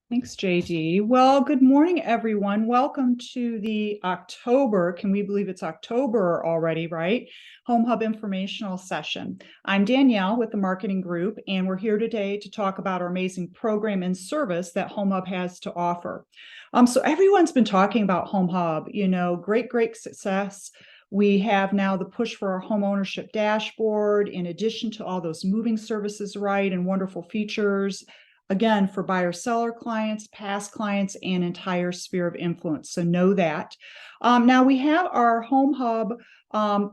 Thanks, JD. Well, good morning, everyone. Welcome to the October, can we believe it's October already, right? HomeHub informational session. I'm Danielle with the marketing group, and we're here today to talk about our amazing program and service that HomeHub has to offer. So everyone's been talking about HomeHub, great success. We have now the push for our home ownership dashboard, in addition to all those moving services, right, and wonderful features. Again, for buyer seller clients, past clients, and entire sphere of influence. So know that. Now we have our HomeHub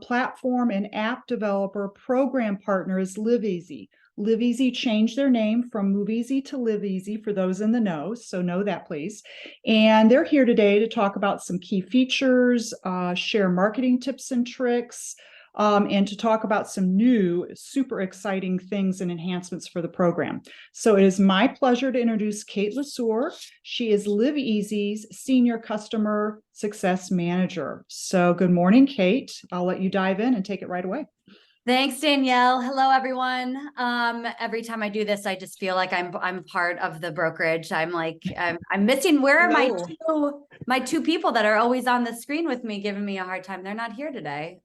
platform and app developer program partner is LiveEasy. LiveEasy changed their name from Move Easy to LiveEasy for those in the know. So know that, please. And they're here today to talk about some key features, share marketing tips and tricks, and to talk about some new, super exciting things and enhancements for the program. So it is my pleasure to introduce Kate Lesueur. She is LiveEasy's Senior Customer Success Manager. So good morning, Kate. I'll let you dive in and take it right away. Thanks, Danielle. Hello, everyone. Every time I do this, I just feel like I'm part of the brokerage. I'm missing. Where are my two people that are always on the screen with me, giving me a hard time? They're not here today.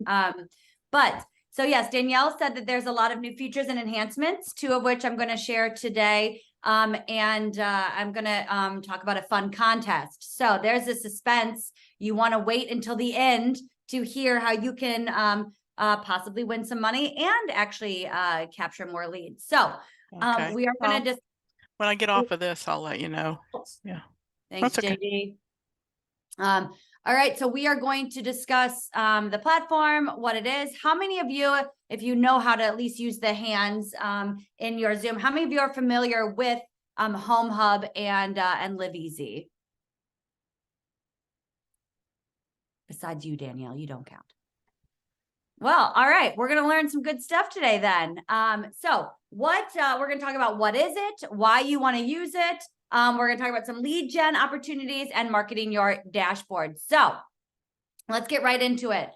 So yes, Danielle said that there's a lot of new features and enhancements, two of which I'm going to share today. I'm going to talk about a fun contest. So there's a suspense. You want to wait until the end to hear how you can possibly win some money and actually capture more leads. So okay. We are going to just. When I get off of this, I'll let you know. Yeah. Thanks, JD. All right, so we are going to discuss the platform, what it is. How many of you, if you know how to at least use the hands in your Zoom, how many of you are familiar with HomeHub and LiveEasy? Besides you, Danielle, you don't count. Well, all right, we're going to learn some good stuff today then. So we're going to talk about what is it, why you want to use it. We're going to talk about some lead gen opportunities and marketing your dashboard. So let's get right into it.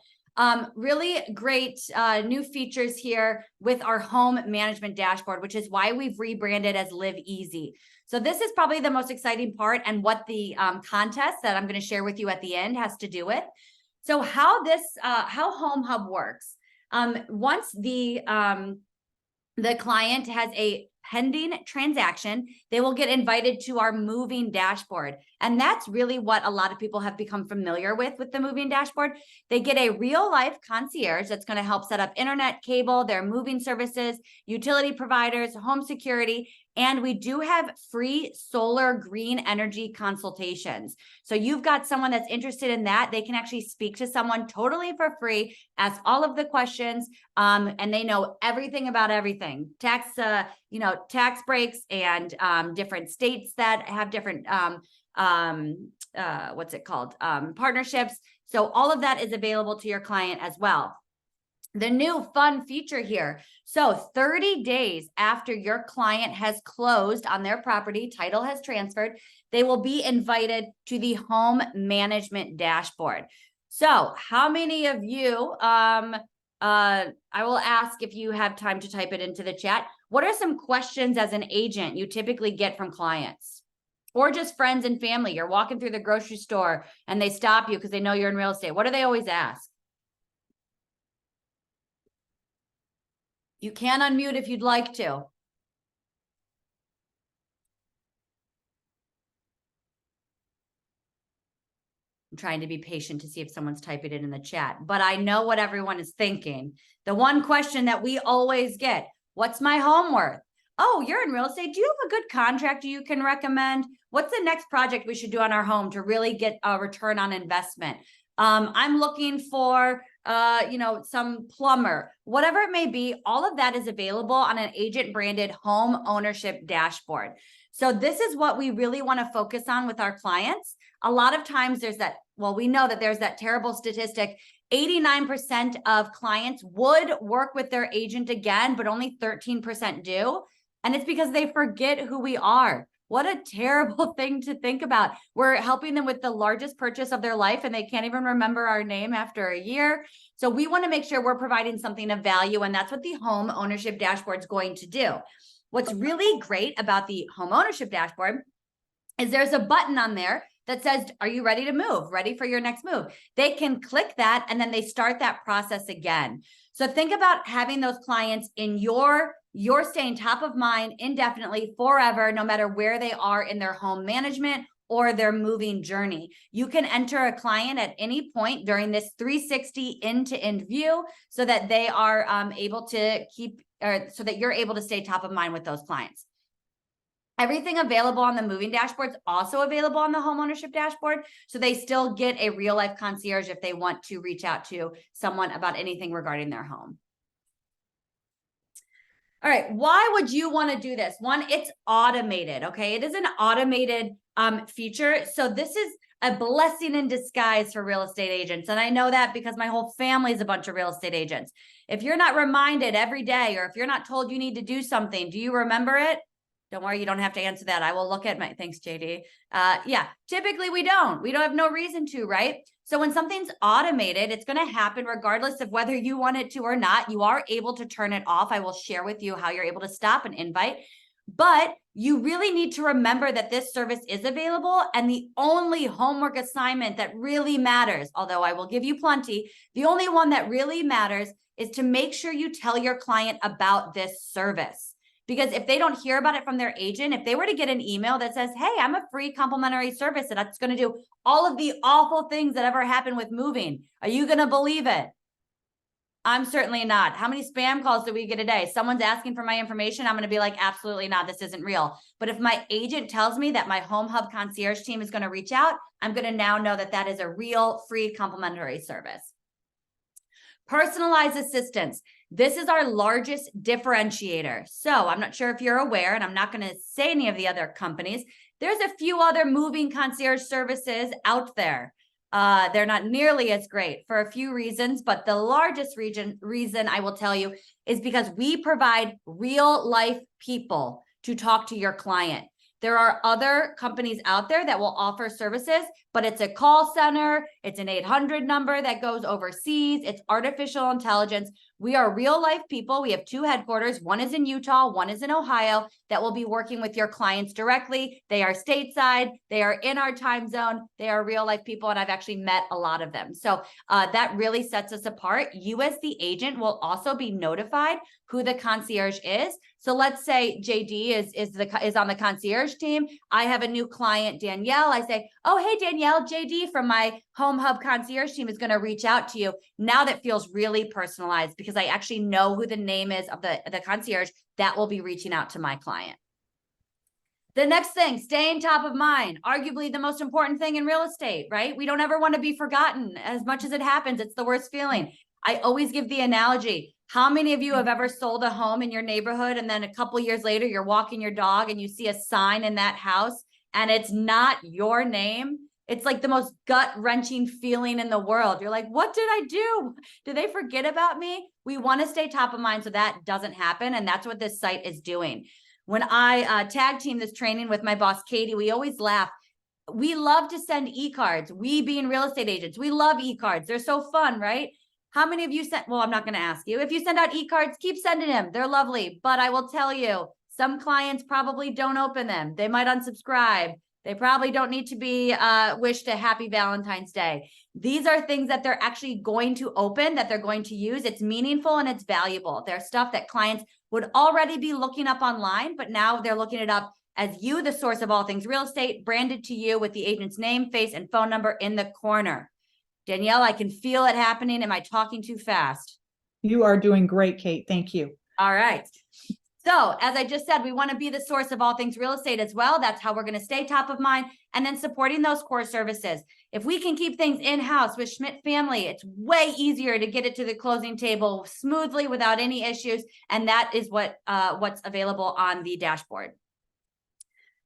Really great new features here with our home management dashboard, which is why we've rebranded as LiveEasy. So this is probably the most exciting part and what the contest that I'm going to share with you at the end has to do with. So how HomeHub works, once the client has a pending transaction, they will get invited to our moving dashboard. And that's really what a lot of people have become familiar with the moving dashboard. They get a real life concierge that's going to help set up internet, cable, their moving services, utility providers, home security, and we do have free solar green energy consultations. So you've got someone that's interested in that. They can actually speak to someone totally for free, ask all of the questions, and they know everything about everything. Tax breaks and different states that have different, partnerships. So all of that is available to your client as well. The new fun feature here. So 30 days after your client has closed on their property, title has transferred, they will be invited to the home management dashboard. So how many of you, I will ask if you have time to type it into the chat. What are some questions as an agent you typically get from clients? Or just friends and family? You're walking through the grocery store and they stop you because they know you're in real estate. What do they always ask? You can unmute if you'd like to. I'm trying to be patient to see if someone's typing it in the chat, but I know what everyone is thinking. The one question that we always get, what's my home worth? Oh, you're in real estate. Do you have a good contractor you can recommend? What's the next project we should do on our home to really get a return on investment? I'm looking for, some plumber, whatever it may be. All of that is available on an agent branded home ownership dashboard. So this is what we really want to focus on with our clients. A lot of times we know that there's that terrible statistic. 89% of clients would work with their agent again, but only 13% do. And it's because they forget who we are. What a terrible thing to think about. We're helping them with the largest purchase of their life and they can't even remember our name after a year. So we want to make sure we're providing something of value, and that's what the home ownership dashboard is going to do. What's really great about the home ownership dashboard is there's a button on there that says, are you ready to move? Ready for your next move? They can click that and then they start that process again. So think about having those clients in you're staying top of mind indefinitely, forever, no matter where they are in their home management or their moving journey. You can enter a client at any point during this 360 end-to-end view so that they are able to so that you're able to stay top of mind with those clients. Everything available on the moving dashboard is also available on the homeownership dashboard. So they still get a real life concierge if they want to reach out to someone about anything regarding their home. All right, why would you want to do this? One, it's automated, okay? It is an automated feature. So this is a blessing in disguise for real estate agents. And I know that because my whole family is a bunch of real estate agents. If you're not reminded every day, or if you're not told you need to do something, do you remember it? Don't worry, you don't have to answer that. I will look at my, thanks, JD. Yeah, typically we don't have no reason to, right? So when something's automated, it's going to happen regardless of whether you want it to or not. You are able to turn it off. I will share with you how you're able to stop an invite, but you really need to remember that this service is available. And the only homework assignment that really matters, although I will give you plenty, the only one that really matters is to make sure you tell your client about this service. Because if they don't hear about it from their agent, if they were to get an email that says, hey, I'm a free complimentary service and that's going to do all of the awful things that ever happen with moving, are you going to believe it? I'm certainly not. How many spam calls do we get a day? Someone's asking for my information. I'm going to be like, absolutely not. This isn't real. But if my agent tells me that my HomeHub concierge team is going to reach out, I'm going to now know that that is a real free complimentary service. Personalized assistance. This is our largest differentiator. So I'm not sure if you're aware, and I'm not going to say any of the other companies. There's a few other moving concierge services out there. They're not nearly as great for a few reasons, but the largest reason I will tell you is because we provide real life people to talk to your client. There are other companies out there that will offer services, but it's a call center. It's an 800 number that goes overseas. It's artificial intelligence. We are real life people. We have two headquarters. One is in Utah, one is in Ohio, that will be working with your clients directly. They are stateside. They are in our time zone. They are real life people. And I've actually met a lot of them. So that really sets us apart. You as the agent will also be notified who the concierge is. So let's say JD is on the concierge team. I have a new client, Danielle. I say, oh, hey, Danielle, JD from my HomeHub concierge team is going to reach out to you. Now that feels really personalized because I actually know who the name is of the concierge that will be reaching out to my client. The next thing, staying top of mind, arguably the most important thing in real estate, right? We don't ever want to be forgotten. As much as it happens, it's the worst feeling. I always give the analogy. How many of you have ever sold a home in your neighborhood and then a couple years later you're walking your dog and you see a sign in that house and it's not your name? It's like the most gut-wrenching feeling in the world. You're like, what did I do? Did they forget about me? We want to stay top of mind so that doesn't happen. And that's what this site is doing. When I tag team this training with my boss, Katie, we always laugh. We love to send e-cards. We being real estate agents, we love e-cards. They're so fun, right? How many of you sent, well, I'm not going to ask you. If you send out e-cards, keep sending them. They're lovely. But I will tell you, some clients probably don't open them. They might unsubscribe. They probably don't need to be wished a happy Valentine's Day. These are things that they're actually going to open, that they're going to use. It's meaningful and it's valuable. They're stuff that clients would already be looking up online, but now they're looking it up as you, the source of all things real estate, branded to you with the agent's name, face, and phone number in the corner. Danielle, I can feel it happening. Am I talking too fast? You are doing great, Kate. Thank you. All right. So as I just said, we want to be the source of all things real estate as well. That's how we're going to stay top of mind. And then supporting those core services. If we can keep things in-house with Schmidt Family, it's way easier to get it to the closing table smoothly without any issues. And that is what's available on the dashboard.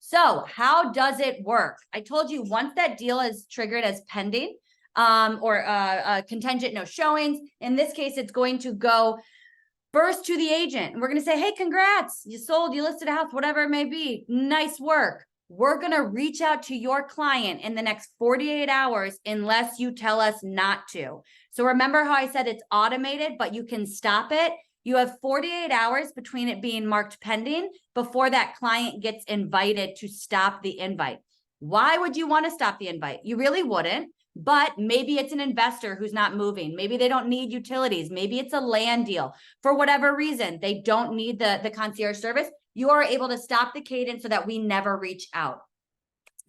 So how does it work? I told you once that deal is triggered as pending, or contingent no showings. In this case, it's going to go first to the agent. And we're going to say, hey, congrats. You sold, you listed a house, whatever it may be. Nice work. We're going to reach out to your client in the next 48 hours unless you tell us not to. So remember how I said it's automated, but you can stop it. You have 48 hours between it being marked pending before that client gets invited to stop the invite. Why would you want to stop the invite? You really wouldn't. But maybe it's an investor who's not moving. Maybe they don't need utilities. Maybe it's a land deal. For whatever reason, they don't need the concierge service. You are able to stop the cadence so that we never reach out.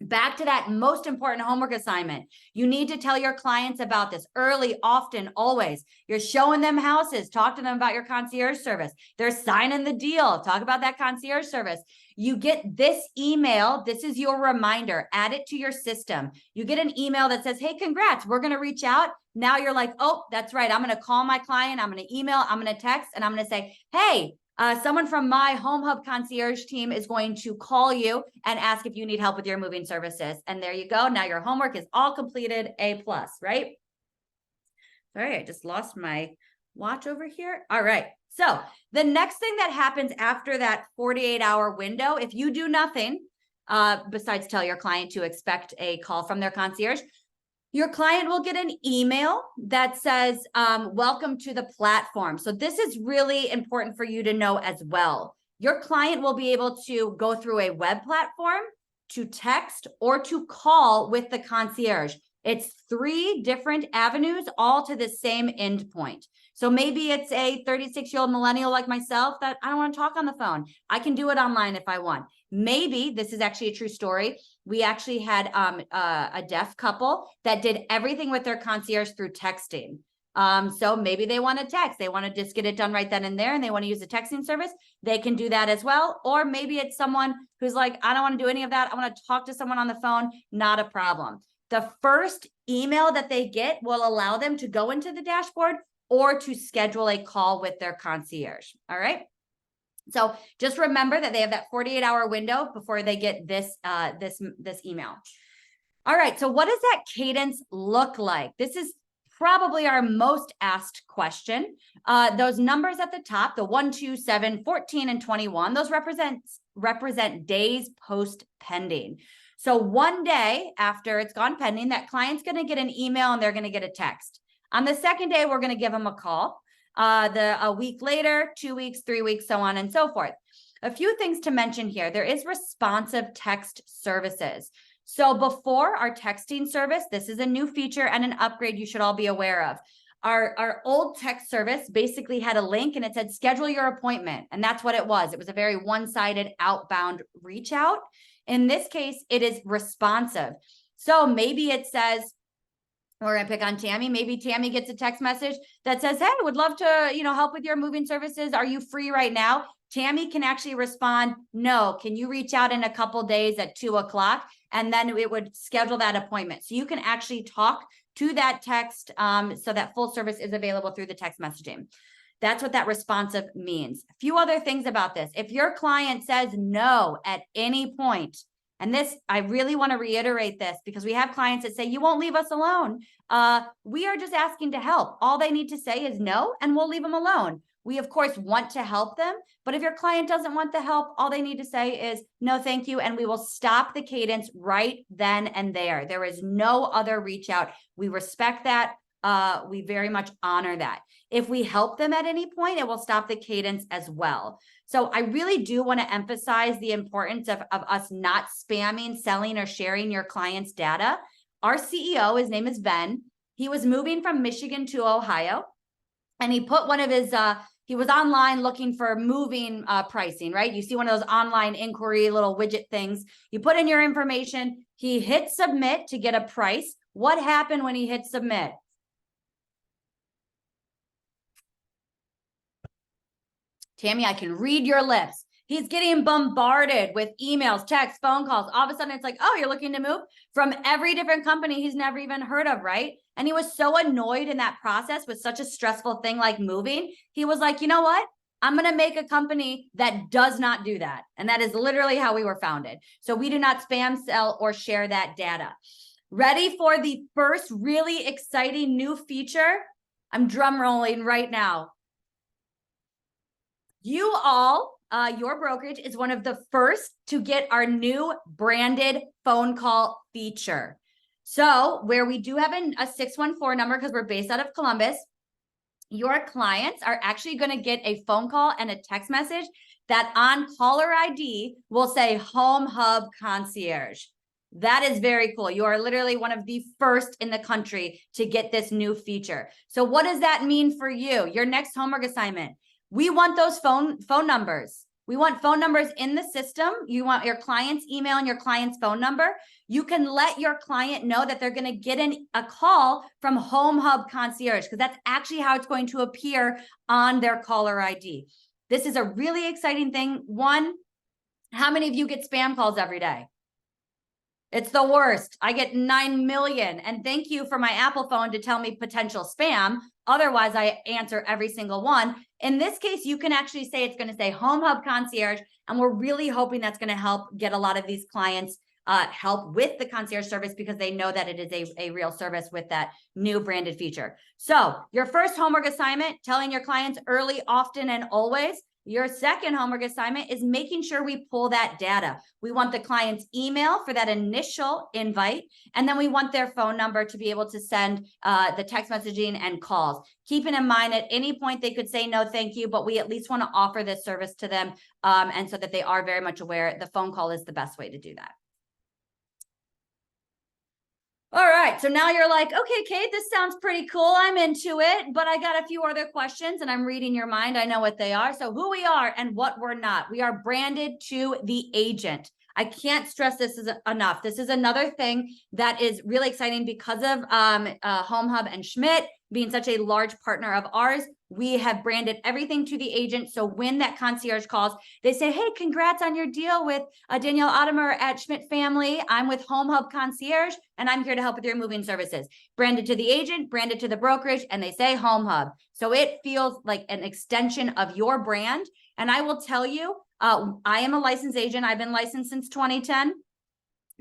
Back to that most important homework assignment. You need to tell your clients about this early, often, always. You're showing them houses. Talk to them about your concierge service. They're signing the deal. Talk about that concierge service. You get this email. This is your reminder. Add it to your system. You get an email that says, hey, congrats. We're going to reach out. Now you're like, oh, that's right. I'm going to call my client. I'm going to email. I'm going to text. And I'm going to say, hey, someone from my HomeHub concierge team is going to call you and ask if you need help with your moving services. And there you go. Now your homework is all completed, A+, right? Sorry, I just lost my watch over here. All right. So the next thing that happens after that 48-hour window, if you do nothing, besides tell your client to expect a call from their concierge, your client will get an email that says, welcome to the platform. So this is really important for you to know as well. Your client will be able to go through a web platform, to text, or to call with the concierge. It's 3 different avenues, all to the same endpoint. So maybe it's a 36-year-old millennial like myself that I don't want to talk on the phone. I can do it online if I want. Maybe, this is actually a true story, we actually had a deaf couple that did everything with their concierge through texting. So maybe they want to text. They want to just get it done right then and there, and they want to use the texting service. They can do that as well. Or maybe it's someone who's like, I don't want to do any of that. I want to talk to someone on the phone. Not a problem. The first email that they get will allow them to go into the dashboard or to schedule a call with their concierge. All right. So just remember that they have that 48-hour window before they get this email. All right. So what does that cadence look like? This is probably our most asked question. Those numbers at the top, the 1, 2, 7, 14, and 21, those represent days post pending. So one day after it's gone pending, that client's going to get an email and they're going to get a text. On the second day, we're going to give them a call. A week later, 2 weeks, 3 weeks, so on and so forth. A few things to mention here. There is responsive text services. So before our texting service, this is a new feature and an upgrade you should all be aware of. Our old text service basically had a link and it said, schedule your appointment. And that's what it was. It was a very one-sided outbound reach out. In this case, it is responsive. So maybe it says, we're going to pick on Tammy. Maybe Tammy gets a text message that says, hey, would love to, help with your moving services. Are you free right now? Tammy can actually respond, no, can you reach out in a couple days at 2 o'clock? And then it would schedule that appointment. So you can actually talk to that text so that full service is available through the text messaging. That's what that responsive means. A few other things about this. If your client says no at any point, and this, I really want to reiterate this because we have clients that say, you won't leave us alone. We are just asking to help. All they need to say is no, and we'll leave them alone. We, of course, want to help them. But if your client doesn't want the help, all they need to say is no, thank you. And we will stop the cadence right then and there. There is no other reach out. We respect that. We very much honor that. If we help them at any point, it will stop the cadence as well. So I really do want to emphasize the importance of us not spamming, selling, or sharing your client's data. Our CEO, his name is Ben. He was moving from Michigan to Ohio, and he put one of his, he was online looking for moving pricing, right? You see one of those online inquiry little widget things. You put in your information. He hit submit to get a price. What happened when he hit submit? Tammy, I can read your lips. He's getting bombarded with emails, texts, phone calls. All of a sudden, it's like, oh, you're looking to move from every different company he's never even heard of, right? And he was so annoyed in that process with such a stressful thing like moving. He was like, you know what? I'm going to make a company that does not do that. And that is literally how we were founded. So we do not spam, sell, or share that data. Ready for the first really exciting new feature? I'm drum rolling right now. You all, your brokerage is one of the first to get our new branded phone call feature. So where we do have a 614 number because we're based out of Columbus, your clients are actually going to get a phone call and a text message that on caller ID will say HomeHub Concierge. That is very cool. You are literally one of the first in the country to get this new feature. So what does that mean for you? Your next homework assignment. We want those phone numbers. We want phone numbers in the system. You want your client's email and your client's phone number. You can let your client know that they're going to get a call from HomeHub Concierge, because that's actually how it's going to appear on their caller ID. This is a really exciting thing. One, how many of you get spam calls every day? It's the worst. I get 9 million. And thank you for my Apple phone to tell me potential spam. Otherwise, I answer every single one. In this case, you can actually say it's going to say HomeHub Concierge. And we're really hoping that's going to help get a lot of these clients help with the concierge service, because they know that it is a real service with that new branded feature. So your first homework assignment, telling your clients early, often, and always. Your second homework assignment is making sure we pull that data. We want the client's email for that initial invite, and then we want their phone number to be able to send the text messaging and calls. Keeping in mind, at any point they could say no, thank you, but we at least want to offer this service to them, and so that they are very much aware the phone call is the best way to do that. All right, so now you're like, okay, Kate, this sounds pretty cool. I'm into it, but I got a few other questions and I'm reading your mind. I know what they are. So who we are and what we're not. We are branded to the agent. I can't stress this enough. This is another thing that is really exciting because of HomeHub and Schmidt being such a large partner of ours. We have branded everything to the agent. So when that concierge calls, they say, hey, congrats on your deal with Danielle Ottomer at Schmidt Family. I'm with HomeHub Concierge, and I'm here to help with your moving services. Branded to the agent, branded to the brokerage, and they say HomeHub. So it feels like an extension of your brand. And I will tell you, I am a licensed agent. I've been licensed since 2010. I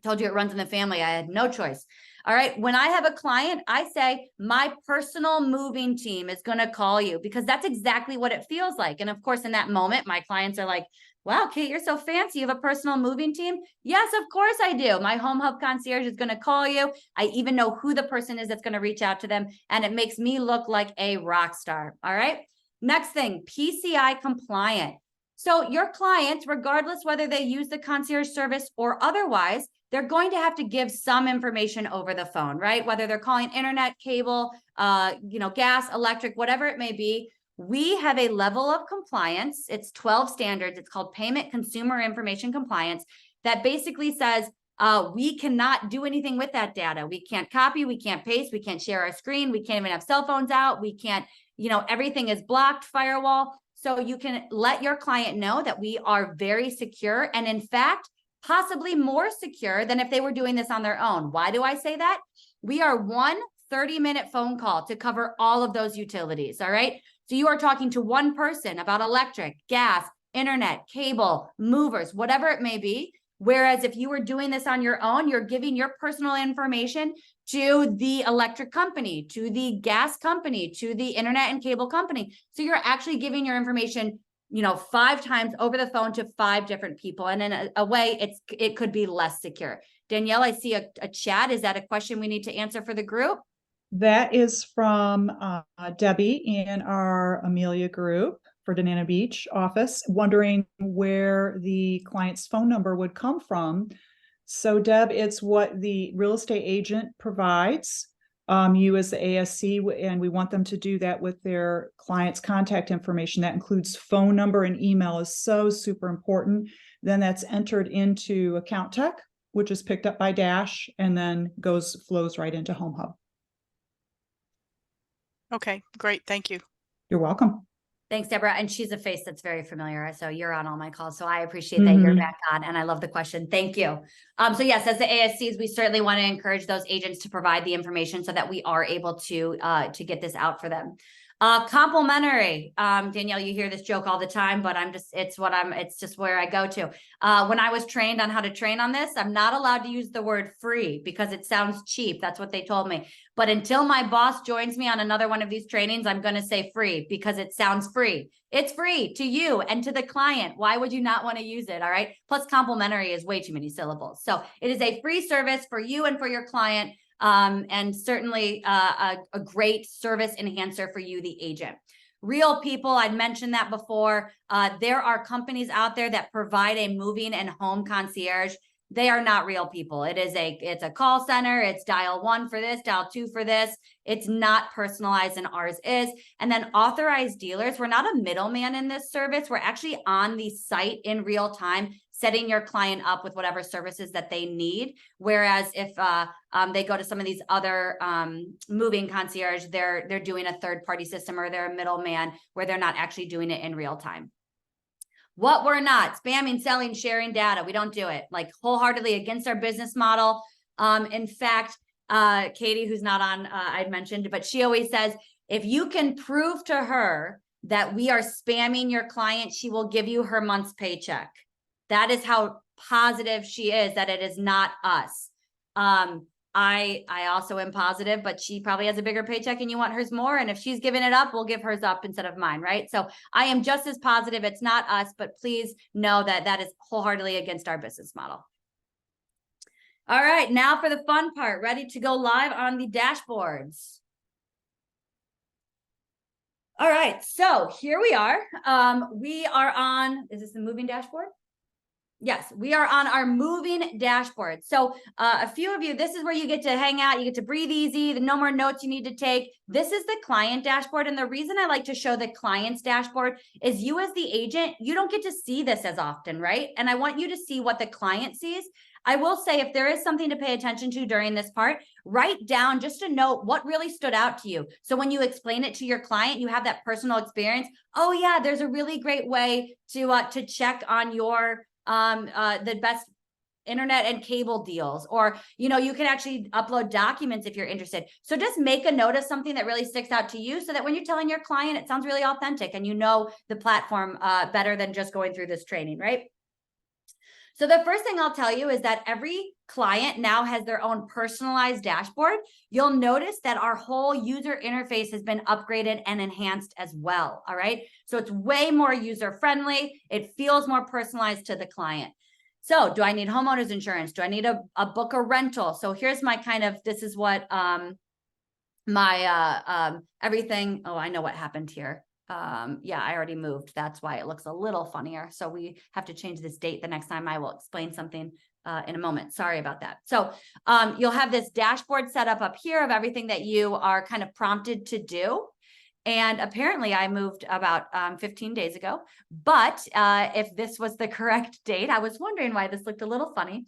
told you it runs in the family. I had no choice. All right. When I have a client, I say my personal moving team is going to call you, because that's exactly what it feels like. And of course, in that moment, my clients are like, wow, Kate, you're so fancy. You have a personal moving team? Yes, of course I do. My HomeHub Concierge is going to call you. I even know who the person is that's going to reach out to them. And it makes me look like a rock star. All right. Next thing, PCI compliant. So your clients, regardless whether they use the concierge service or otherwise, they're going to have to give some information over the phone, right? Whether they're calling internet, cable, gas, electric, whatever it may be. We have a level of compliance. It's 12 standards. It's called Payment Consumer Information Compliance, that basically says we cannot do anything with that data. We can't copy, we can't paste, we can't share our screen, we can't even have cell phones out. We can't, everything is blocked, firewall. So you can let your client know that we are very secure, and in fact, possibly more secure than if they were doing this on their own. Why do I say that? We are one 30-minute phone call to cover all of those utilities, all right? So you are talking to one person about electric, gas, internet, cable, movers, whatever it may be. Whereas if you were doing this on your own, you're giving your personal information to the electric company, to the gas company, to the internet and cable company. So you're actually giving your information 5 times over the phone to 5 different people. And in a way, it could be less secure. Danielle, I see a chat. Is that a question we need to answer for the group? That is from Debbie in our Amelia group for Danana Beach office, wondering where the client's phone number would come from. So Deb, it's what the real estate agent provides you as the ASC, and we want them to do that with their client's contact information. That includes phone number, and email is so super important. Then that's entered into Account Tech, which is picked up by Dash, and then flows right into HomeHub. Okay, great. Thank you. You're welcome. Thanks, Deborah. And she's a face that's very familiar. So you're on all my calls. So I appreciate that you're back on, and I love the question. Thank you. So yes, as the ASCs, we certainly want to encourage those agents to provide the information so that we are able to get this out for them. Complimentary. Danielle, you hear this joke all the time, but it's just where I go to. When I was trained on how to train on this, I'm not allowed to use the word free because it sounds cheap. That's what they told me. But until my boss joins me on another one of these trainings, I'm going to say free because it sounds free. It's free to you and to the client. Why would you not want to use it? All right. Plus complimentary is way too many syllables. So it is a free service for you and for your client. And certainly a great service enhancer for you, the agent. Real people, I'd mentioned that before. There are companies out there that provide a moving and home concierge. they are not real people. It's a call center. It's dial 1 for this, dial 2 for this. It's not personalized, and ours is. And then authorized dealers, we're not a middleman in this service. We're actually on the site in real time, setting your client up with whatever services that they need. Whereas if they go to some of these other moving concierge, they're doing a third-party system, or they're a middleman where they're not actually doing it in real time. What we're not, spamming, selling, sharing data. We don't do it, like, wholeheartedly against our business model. In fact, Katie, who's not on, I'd mentioned, but she always says, if you can prove to her that we are spamming your client, she will give you her month's paycheck. That is how positive she is that it is not us. I also am positive, but she probably has a bigger paycheck and you want hers more. And if she's giving it up, we'll give hers up instead of mine, right? So I am just as positive. It's not us, but please know that that is wholeheartedly against our business model. All right, now for the fun part, ready to go live on the dashboards. All right, so here we are. We are on, is this the moving dashboard? Yes, we are on our moving dashboard. So a few of you, this is where you get to hang out. You get to breathe easy. No more notes you need to take. This is the client dashboard. And the reason I like to show the client's dashboard is you as the agent, you don't get to see this as often, right? And I want you to see what the client sees. I will say, if there is something to pay attention to during this part, write down just a note what really stood out to you. So when you explain it to your client, you have that personal experience. Oh yeah, there's a really great way to check on your the best internet and cable deals, or, you know, you can actually upload documents if you're interested. So just make a note of something that really sticks out to you, so that when you're telling your client, it sounds really authentic and you know the platform better than just going through this training, right? So the first thing I'll tell you is that every client now has their own personalized dashboard. You'll notice that our whole user interface has been upgraded and enhanced as well. All right. So it's way more user friendly. It feels more personalized to the client. So do I need homeowners insurance? Do I need a book or rental? So here's my kind of, this is what everything. Oh, I know what happened here. Yeah, I already moved. That's why it looks a little funnier. So we have to change this date the next time. I will explain something in a moment. Sorry about that. So you'll have this dashboard set up here of everything that you are kind of prompted to do. And apparently I moved about 15 days ago, but if this was the correct date, I was wondering why this looked a little funny.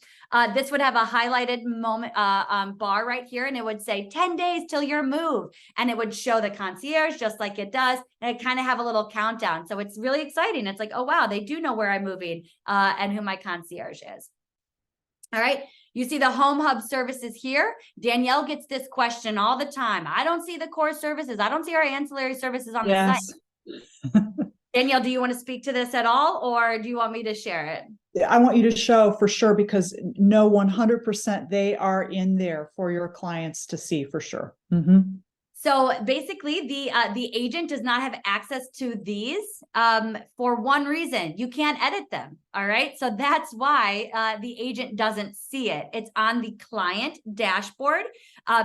This would have a highlighted moment bar right here, and it would say 10 days till your move. And it would show the concierge just like it does. And it kind of have a little countdown. So it's really exciting. It's like, oh, wow, they do know where I'm moving and who my concierge is. All right. You see the HomeHub services here. Danielle gets this question all the time. I don't see the core services. I don't see our ancillary services on the site. Danielle, do you want to speak to this at all, or do you want me to share it? I want you to show for sure, because no, 100% they are in there for your clients to see for sure. Mm-hmm. So basically, the agent does not have access to these for one reason: you can't edit them. All right, so that's why the agent doesn't see it. It's on the client dashboard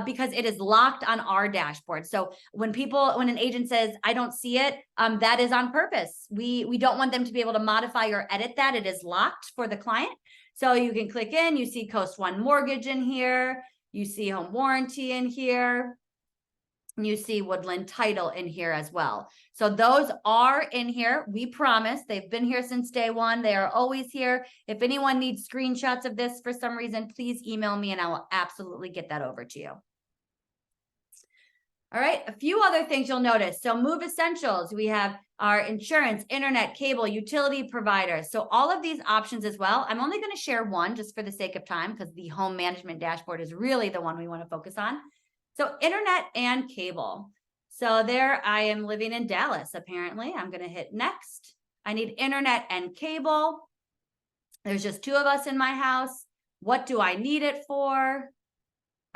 because it is locked on our dashboard. So when an agent says I don't see it, that is on purpose. We don't want them to be able to modify or edit that. It is locked for the client. So you can click in. You see Coast One Mortgage in here. You see Home Warranty in here. You see Woodland Title in here as well. So those are in here. We promise. They've been here since day one. They are always here. If anyone needs screenshots of this for some reason, please email me and I will absolutely get that over to you. All right, a few other things you'll notice. So Move Essentials, we have our insurance, internet, cable, utility providers. So all of these options as well. I'm only going to share one just for the sake of time, because the home management dashboard is really the one we want to focus on. So internet and cable. So there I am living in Dallas, apparently. I'm going to hit next. I need internet and cable. There's just 2 of us in my house. What do I need it for?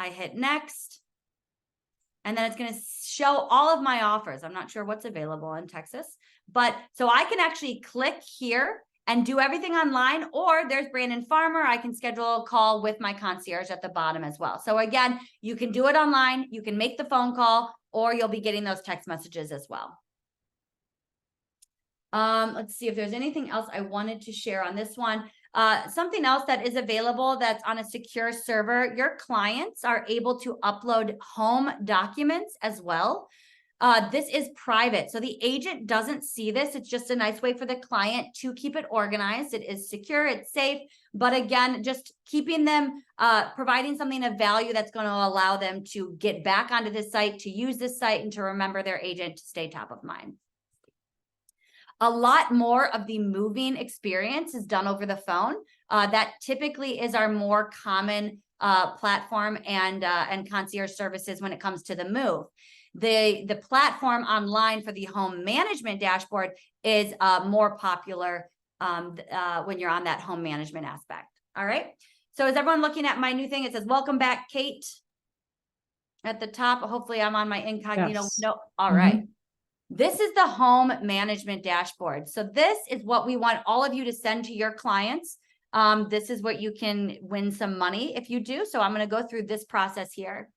I hit next. And then it's going to show all of my offers. I'm not sure what's available in Texas, but so I can actually click here and do everything online, or there's Brandon Farmer. I can schedule a call with my concierge at the bottom as well. So again, you can do it online, you can make the phone call, or you'll be getting those text messages as well. Let's see if there's anything else I wanted to share on this one. Something else that is available that's on a secure server, your clients are able to upload home documents as well. This is private, so the agent doesn't see this. It's just a nice way for the client to keep it organized. It is secure, it's safe, but again, just keeping them, providing something of value that's going to allow them to get back onto this site, to use this site, and to remember their agent to stay top of mind. A lot more of the moving experience is done over the phone. That typically is our more common platform and concierge services when it comes to the move. The platform online for the home management dashboard is more popular when you're on that home management aspect. All right. So is everyone looking at my new thing? It says, welcome back, Kate, at the top. Hopefully I'm on my incognito. Yes. No. All right. This is the home management dashboard. So this is what we want all of you to send to your clients. This is what you can win some money if you do. So I'm going to go through this process here.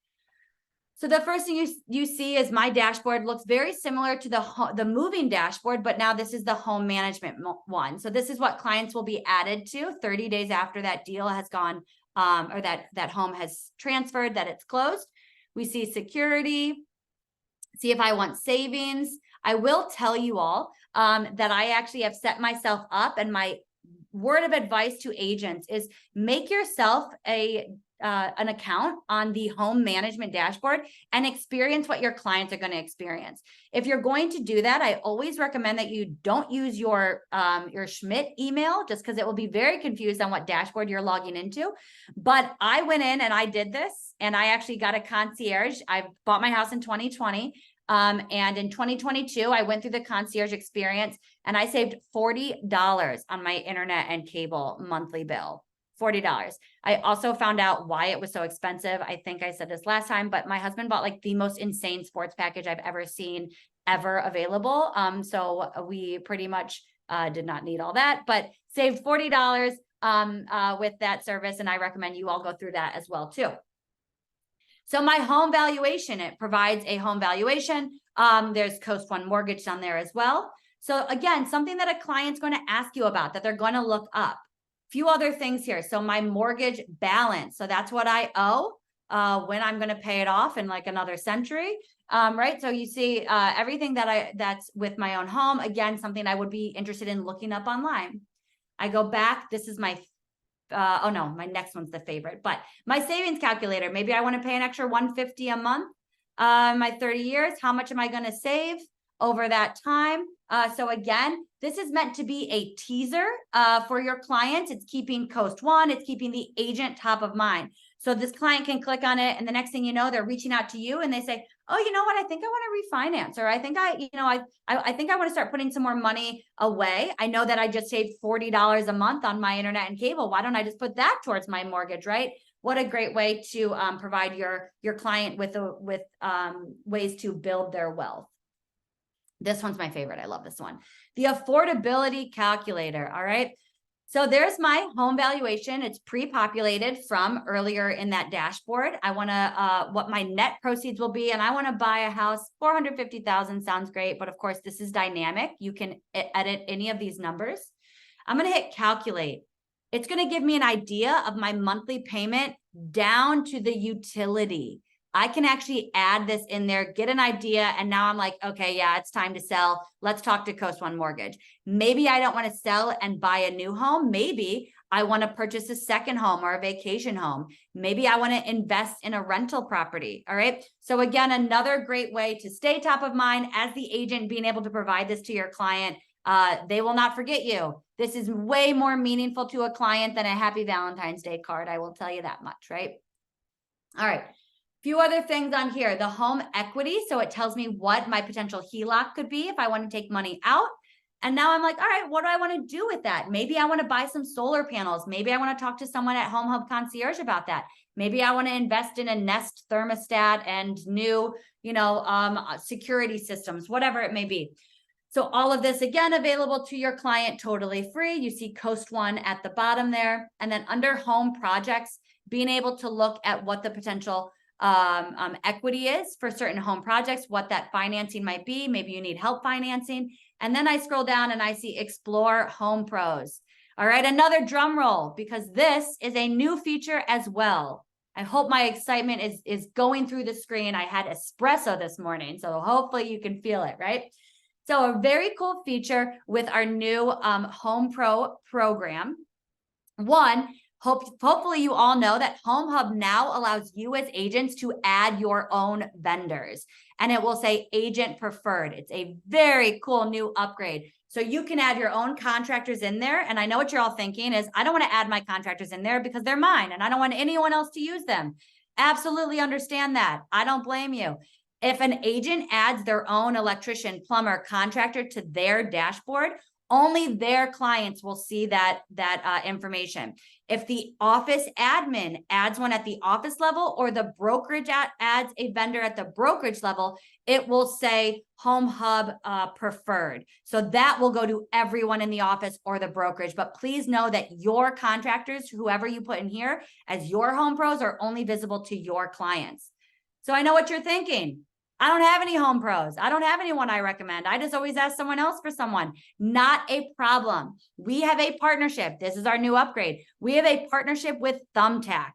So the first thing you see is my dashboard looks very similar to the moving dashboard, but now this is the home management one. So this is what clients will be added to 30 days after that deal has gone, or that home has transferred, that it's closed. We see security, see if I want savings. I will tell you all that I actually have set myself up, and my word of advice to agents is make yourself an account on the home management dashboard and experience what your clients are going to experience. If you're going to do that, I always recommend that you don't use your Schmidt email, just because it will be very confused on what dashboard you're logging into. But I went in and I did this, and I actually got a concierge. I bought my house in 2020. And in 2022, I went through the concierge experience and I saved $40 on my internet and cable monthly bill. $40. I also found out why it was so expensive. I think I said this last time, but my husband bought like the most insane sports package I've ever seen ever available. So we pretty much did not need all that, but saved $40 with that service. And I recommend you all go through that as well too. So my home valuation, it provides a home valuation. There's Coast One Mortgage down there as well. So again, something that a client's going to ask you about, that they're going to look up. Few other things here. So my mortgage balance. So that's what I owe when I'm going to pay it off in like another century. Right. So you see everything that's with my own home. Again, something I would be interested in looking up online. I go back. This is my oh no, my next one's the favorite, but my savings calculator. Maybe I want to pay an extra $150 a month. My 30 years, how much am I going to save over that time? So again, this is meant to be a teaser for your clients. It's keeping Coast One, it's keeping the agent top of mind. So this client can click on it, and the next thing you know, they're reaching out to you and they say, oh, you know what? I think I want to refinance, or I think I think I want to start putting some more money away. I know that I just saved $40 a month on my internet and cable. Why don't I just put that towards my mortgage, right? What a great way to provide your client with ways to build their wealth. This one's my favorite. I love this one. The affordability calculator. All right. So there's my home valuation. It's pre-populated from earlier in that dashboard. I want to, what my net proceeds will be, and I want to buy a house. 450,000 sounds great, but of course this is dynamic. You can edit any of these numbers. I'm going to hit calculate. It's going to give me an idea of my monthly payment down to the utility. I can actually add this in there, get an idea, and now I'm like, okay, yeah, it's time to sell. Let's talk to Coast One Mortgage. Maybe I don't want to sell and buy a new home. Maybe I want to purchase a second home or a vacation home. Maybe I want to invest in a rental property. All right. So again, another great way to stay top of mind as the agent, being able to provide this to your client. They will not forget you. This is way more meaningful to a client than a happy Valentine's Day card. I will tell you that much, right? All right. Few other things on here, the home equity. So it tells me what my potential HELOC could be if I want to take money out. And now I'm like, all right, what do I want to do with that? Maybe I want to buy some solar panels. Maybe I want to talk to someone at HomeHub Concierge about that. Maybe I want to invest in a Nest thermostat and new, security systems, whatever it may be. So all of this, again, available to your client totally free. You see Coast One at the bottom there. And then under home projects, being able to look at what the potential equity is for certain home projects, what that financing might be. Maybe you need help financing. And then I scroll down and I see explore home pros. All right, another drum roll, because this is a new feature as well. I hope my excitement is going through the screen. I had espresso this morning, so hopefully you can feel it, right? So a very cool feature with our new Home Pro program. One, hopefully you all know that HomeHub now allows you as agents to add your own vendors, and it will say agent preferred. It's a very cool new upgrade. So you can add your own contractors in there. And I know what you're all thinking is, I don't want to add my contractors in there because they're mine and I don't want anyone else to use them. Absolutely understand that. I don't blame you. If an agent adds their own electrician, plumber, contractor to their dashboard, only their clients will see that information. If the office admin adds one at the office level, or the brokerage adds a vendor at the brokerage level, it will say HomeHub preferred. So that will go to everyone in the office or the brokerage. But please know that your contractors, whoever you put in here as your home pros, are only visible to your clients. So I know what you're thinking. I don't have any home pros. I don't have anyone I recommend. I just always ask someone else for someone. Not a problem. We have a partnership. This is our new upgrade. We have a partnership with Thumbtack.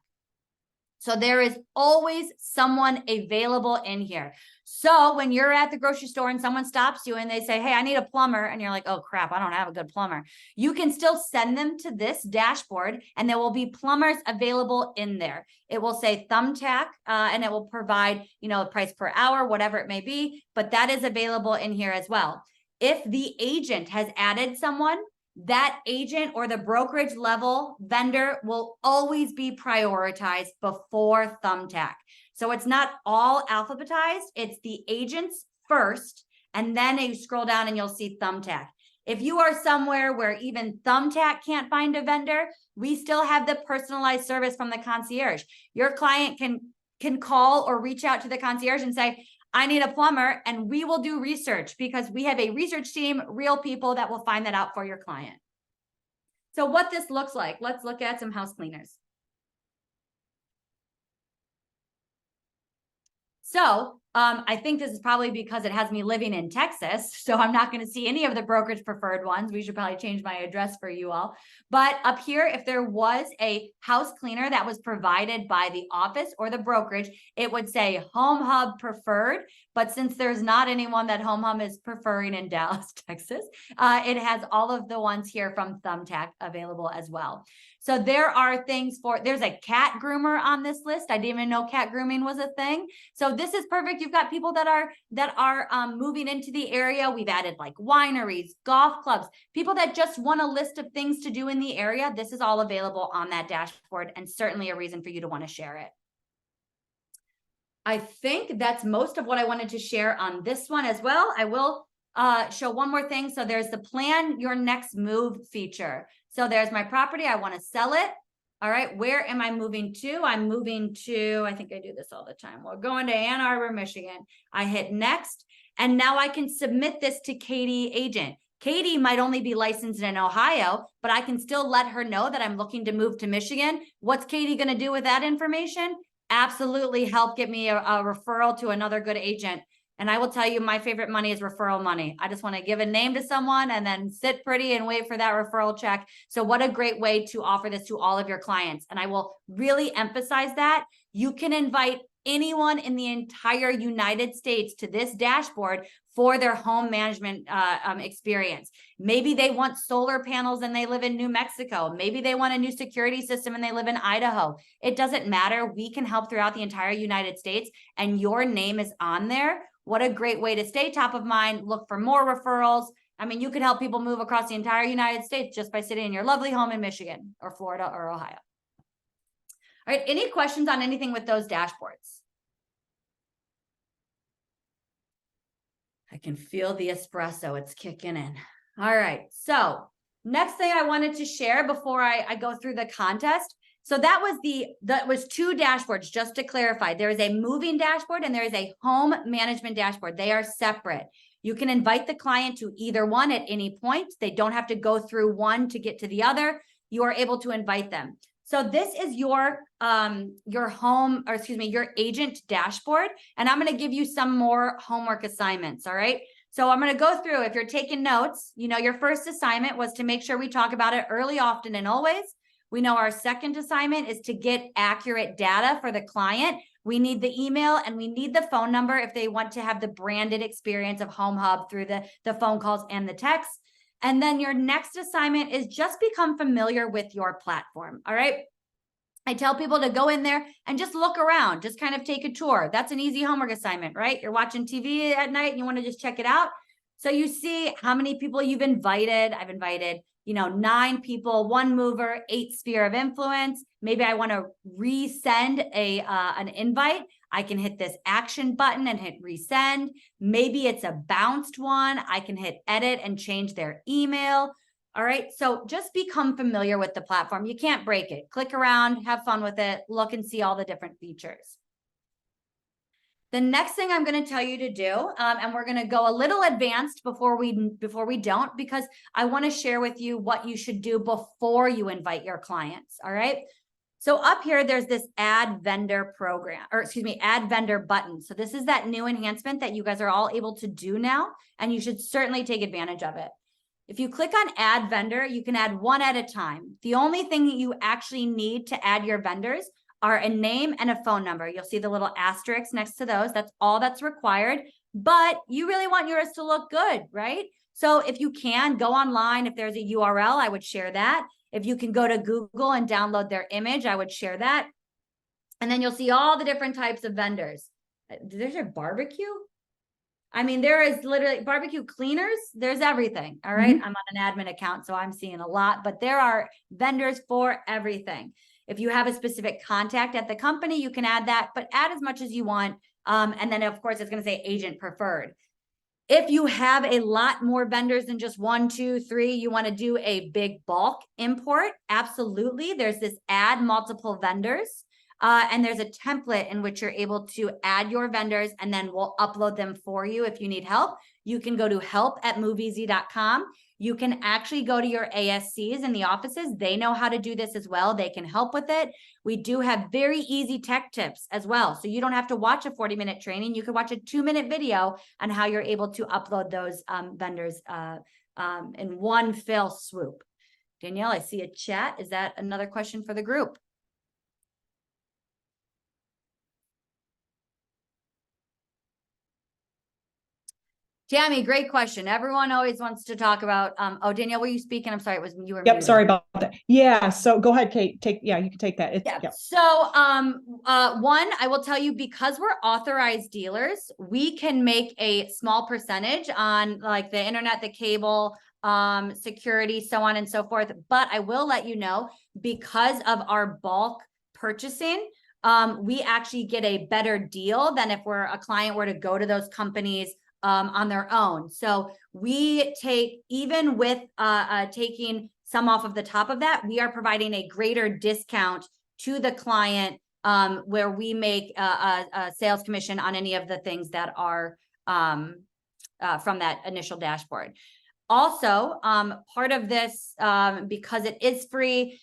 So there is always someone available in here. So when you're at the grocery store and someone stops you and they say, hey, I need a plumber, and you're like, oh crap, I don't have a good plumber, you can still send them to this dashboard and there will be plumbers available in there. It will say Thumbtack and it will provide, price per hour, whatever it may be, but that is available in here as well. If the agent has added someone, that agent or the brokerage level vendor will always be prioritized before Thumbtack. So it's not all alphabetized. It's the agents first, and then you scroll down and you'll see Thumbtack. If you are somewhere where even Thumbtack can't find a vendor, we still have the personalized service from the concierge. Your client can call or reach out to the concierge and say, I need a plumber, and we will do research because we have a research team, real people that will find that out for your client. So what this looks like, let's look at some house cleaners. So I think this is probably because it has me living in Texas. So I'm not going to see any of the brokerage preferred ones. We should probably change my address for you all. But up here, if there was a house cleaner that was provided by the office or the brokerage, it would say HomeHub preferred. But since there's not anyone that HomeHub is preferring in Dallas, Texas, it has all of the ones here from Thumbtack available as well. So there are things there's a cat groomer on this list. I didn't even know cat grooming was a thing. So this is perfect. You've got people that are moving into the area. We've added like wineries, golf clubs, people that just want a list of things to do in the area. This is all available on that dashboard, and certainly a reason for you to want to share it. I think that's most of what I wanted to share on this one as well. I will show one more thing. So there's the plan your next move feature. So there's my property. I want to sell it. All right. Where am I moving to? I'm moving to, I think I do this all the time. We're going to Ann Arbor, Michigan. I hit next, and now I can submit this to Katie agent. Katie might only be licensed in Ohio, but I can still let her know that I'm looking to move to Michigan. What's Katie going to do with that information? Absolutely help get me a referral to another good agent. And I will tell you, my favorite money is referral money. I just want to give a name to someone and then sit pretty and wait for that referral check. So what a great way to offer this to all of your clients. And I will really emphasize that you can invite anyone in the entire United States to this dashboard for their home management experience. Maybe they want solar panels and they live in New Mexico. Maybe they want a new security system and they live in Idaho. It doesn't matter. We can help throughout the entire United States, and your name is on there. What a great way to stay top of mind, look for more referrals. I mean, you could help people move across the entire United States just by sitting in your lovely home in Michigan or Florida or Ohio. All right, any questions on anything with those dashboards? I can feel the espresso, it's kicking in. All right, so next thing I wanted to share before I go through the contest. So that was two dashboards, just to clarify. There is a moving dashboard and there is a home management dashboard. They are separate. You can invite the client to either one at any point. They don't have to go through one to get to the other. You are able to invite them. So this is your agent dashboard. And I'm going to give you some more homework assignments. All right. So I'm going to go through, if you're taking notes, you know, your first assignment was to make sure we talk about it early, often, and always. We know our second assignment is to get accurate data for the client. We need the email and we need the phone number if they want to have the branded experience of HomeHub through the phone calls and the texts. And then your next assignment is just become familiar with your platform. All right. I tell people to go in there and just look around, just kind of take a tour. That's an easy homework assignment, right? You're watching TV at night and you want to just check it out. So you see how many people you've invited. I've invited, you know, 9 people, 1 mover, 8 sphere of influence. Maybe I want to resend an invite. I can hit this action button and hit resend. Maybe it's a bounced one. I can hit edit and change their email. All right, so just become familiar with the platform. You can't break it. Click around, have fun with it, look and see all the different features. The next thing I'm going to tell you to do, and we're going to go a little advanced before we don't, because I want to share with you what you should do before you invite your clients. All right. So up here, there's this add vendor program, or excuse me, add vendor button. So this is that new enhancement that you guys are all able to do now, and you should certainly take advantage of it. If you click on add vendor, you can add 1 at a time. The only thing that you actually need to add your vendors are a name and a phone number. You'll see the little asterisks next to those. That's all that's required, but you really want yours to look good, right? So if you can go online, if there's a URL, I would share that. If you can go to Google and download their image, I would share that. And then you'll see all the different types of vendors. There's a barbecue. I mean, there is literally barbecue cleaners. There's everything. All right. I'm on an admin account, so I'm seeing a lot, but there are vendors for everything. If you have a specific contact at the company, you can add that, but add as much as you want. And then of course, it's going to say agent preferred. If you have a lot more vendors than just 1, 2, 3, you want to do a big bulk import. Absolutely. There's this add multiple vendors. And there's a template in which you're able to add your vendors and then we'll upload them for you if you need help. You can go to help@moviez.com. You can actually go to your ASCs in the offices. They know how to do this as well. They can help with it. We do have very easy tech tips as well. So you don't have to watch a 40-minute training. You can watch a 2-minute video on how you're able to upload those vendors in one fell swoop. Danielle, I see a chat. Is that another question for the group? Tammy, great question. Everyone always wants to talk about, oh, Danielle, were you speaking? I'm sorry, it was you were Yep, muted. sorry about that. Yeah, so go ahead, Kate. You can take that. Yeah. So, one, I will tell you, because we're authorized dealers, we can make a small percentage on like the internet, the cable, security, so on and so forth. But I will let you know, because of our bulk purchasing, we actually get a better deal than if a client were to go to those companies on their own. So we take, even with taking some off of the top of that, we are providing a greater discount to the client where we make a sales commission on any of the things that are from that initial dashboard. Also, part of this, because it is free,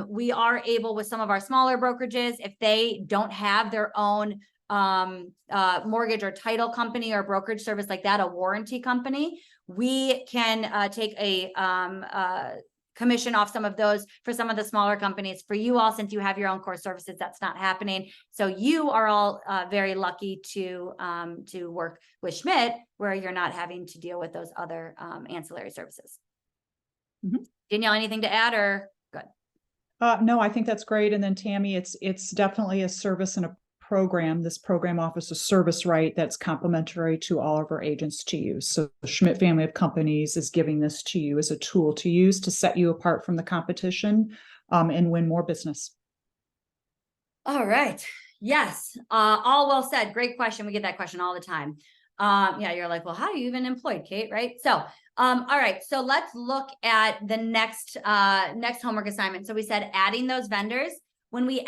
we are able with some of our smaller brokerages, if they don't have their own mortgage or title company or brokerage service like that, a warranty company, we can take a commission off some of those for some of the smaller companies. For you all, since you have your own core services, that's not happening. So you are all very lucky to work with Schmidt, where you're not having to deal with those other ancillary services. Danielle, anything to add or good? No, I think that's great. And then Tammy, it's definitely a service and a program. This program offers a service right that's complementary to all of our agents to use. So the Schmidt family of companies is giving this to you as a tool to use to set you apart from the competition and win more business. All right. Yes. All well said. Great question. We get that question all the time. Yeah, you're like, well, how are you even employed, Kate? Right. So, all right. So let's look at the next homework assignment. So we said adding those vendors. When we